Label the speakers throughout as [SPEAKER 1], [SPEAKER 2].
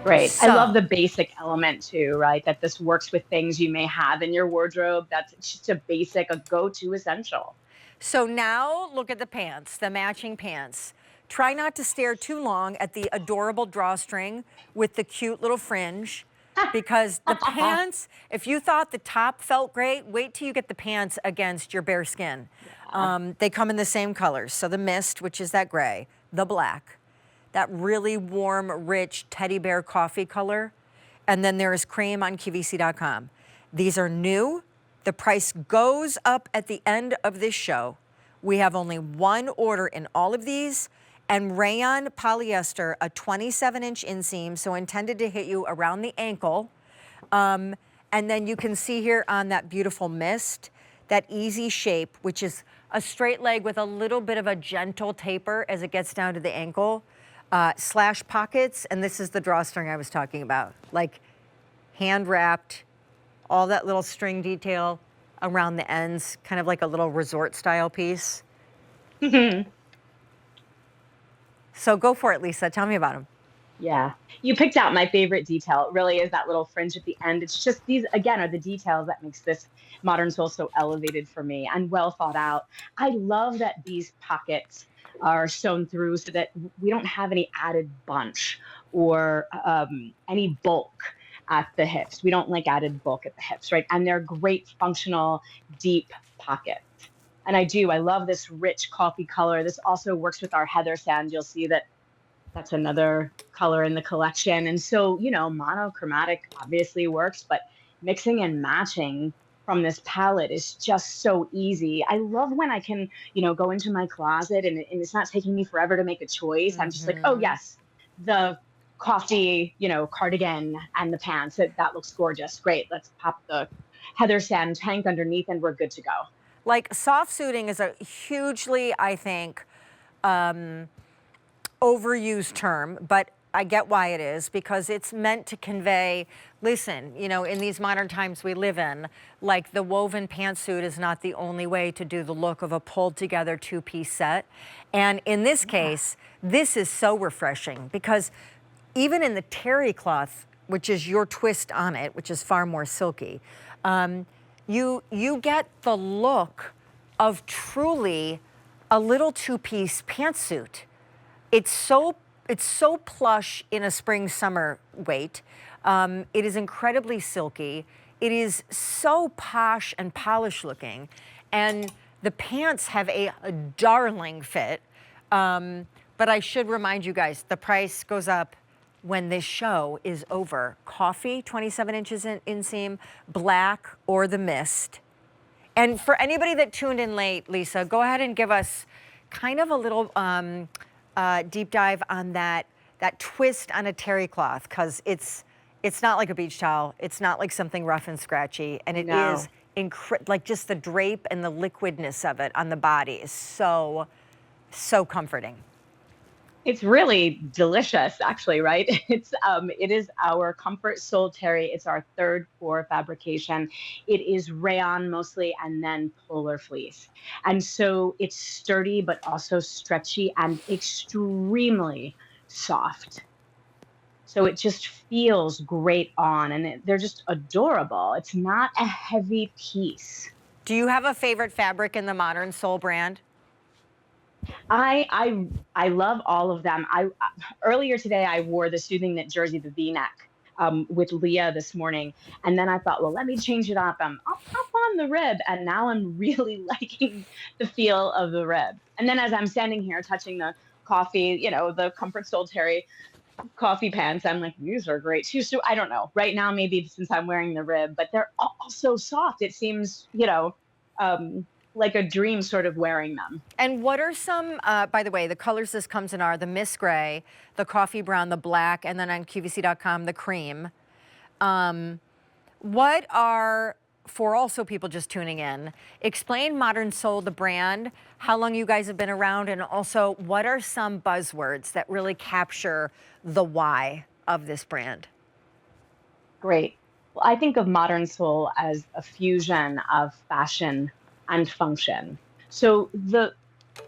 [SPEAKER 1] Right. I love
[SPEAKER 2] So,
[SPEAKER 1] the basic element too, right? That this works with things you may have in your wardrobe. That's just a basic, a go-to essential.
[SPEAKER 2] so now look at the pants, the matching pants. Try not to stare too long at the adorable drawstring with the cute little fringe, because the pants, if you thought the top felt great, wait till you get the pants against your bare skin.
[SPEAKER 1] Yeah.
[SPEAKER 2] They come in the same colors. So the mist, which is that gray, the black, that really warm, rich teddy bear coffee color. And then there is cream on QVC.com. These are new. The price goes up at the end of this show. We have only one order in all of these. And rayon polyester, a 27-inch inseam, so intended to hit you around the ankle. And then you can see here on that beautiful mist, that easy shape, which is a straight leg with a little bit of a gentle taper as it gets down to the ankle. Slash pockets, and this is the drawstring I was talking about. Like hand wrapped, all that little string detail around the ends, kind of like a little resort style piece. So go for it, Lisa. Tell me about them.
[SPEAKER 1] Yeah. You picked out my favorite detail. It really is that little fringe at the end. It's just these, again, are the details that makes this modern soul so elevated for me and well thought out. I love that these pockets are sewn through so that we don't have any added bunch or any bulk at the hips. We don't like added bulk at the hips, right? And they're great functional, deep pockets. And I love this rich coffee color. This also works with our heather sand. You'll see that that's another color in the collection. And so, monochromatic obviously works, but mixing and matching from this palette is just so easy. I love when I can, go into my closet and it's not taking me forever to make a choice. I'm just like, oh, yes, the coffee, cardigan and the pants. That looks gorgeous. Great. Let's pop the heather sand tank underneath and we're good to go.
[SPEAKER 2] Like soft suiting is a hugely, I think, overused term, but I get why it is, because it's meant to convey, listen, in these modern times we live in, like the woven pantsuit is not the only way to do the look of a pulled together two-piece set. And in this case, this is so refreshing because even in the terry cloth, which is your twist on it, which is far more silky, you get the look of truly a little two-piece pantsuit. It's so plush in a spring summer weight. It is incredibly silky. It is so posh and polished looking, and the pants have a darling fit. But I should remind you guys, the price goes up when this show is over. Coffee, 27 inches inseam, black, or the mist. And for anybody that tuned in late, Lisa, go ahead and give us kind of a little deep dive on that twist on a terry cloth, because it's not like a beach towel. It's not like something rough and scratchy, and it is like just the drape and the liquidness of it on the body is so comforting.
[SPEAKER 1] It's really delicious, actually, right? It is our Comfort Soul Terry. It's our third core fabrication. It is rayon mostly, and then polar fleece. And so it's sturdy, but also stretchy and extremely soft. So it just feels great on, and they're just adorable. It's not a heavy piece.
[SPEAKER 2] Do you have a favorite fabric in the Modern Soul brand?
[SPEAKER 1] I love all of them. I earlier today I wore the Soothing Knit jersey, the V-neck, with Leah this morning, and then I thought, well, let me change it up. I'll pop on the rib, and now I'm really liking the feel of the rib. And then as I'm standing here touching the coffee, the Comfort Soul Terry coffee pants, I'm like, these are great too. So I don't know. Right now, maybe since I'm wearing the rib, but they're all so soft. It seems, like a dream sort of wearing them.
[SPEAKER 2] And what are some, by the way, the colors this comes in are the mist gray, the coffee brown, the black, and then on QVC.com, the cream. What are, for also people just tuning in, explain Modern Soul, the brand, how long you guys have been around, and also what are some buzzwords that really capture the why of this brand?
[SPEAKER 1] Great. Well, I think of Modern Soul as a fusion of fashion and function. So the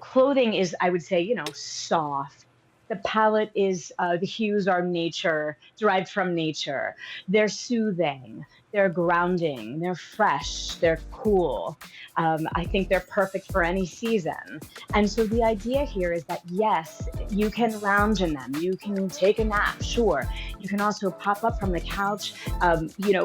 [SPEAKER 1] clothing is, I would say, soft, The palette is the hues are nature, derived from nature. They're soothing, they're grounding, they're fresh, they're cool. I think they're perfect for any season. And so the idea here is that yes, you can lounge in them, you can take a nap, sure. You can also pop up from the couch,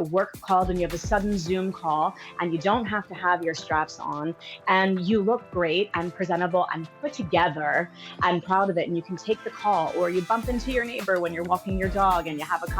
[SPEAKER 1] work called and you have a sudden Zoom call, and you don't have to have your straps on, and you look great and presentable and put together and proud of it. And you can take the call, or you bump into your neighbor when you're walking your dog and you have a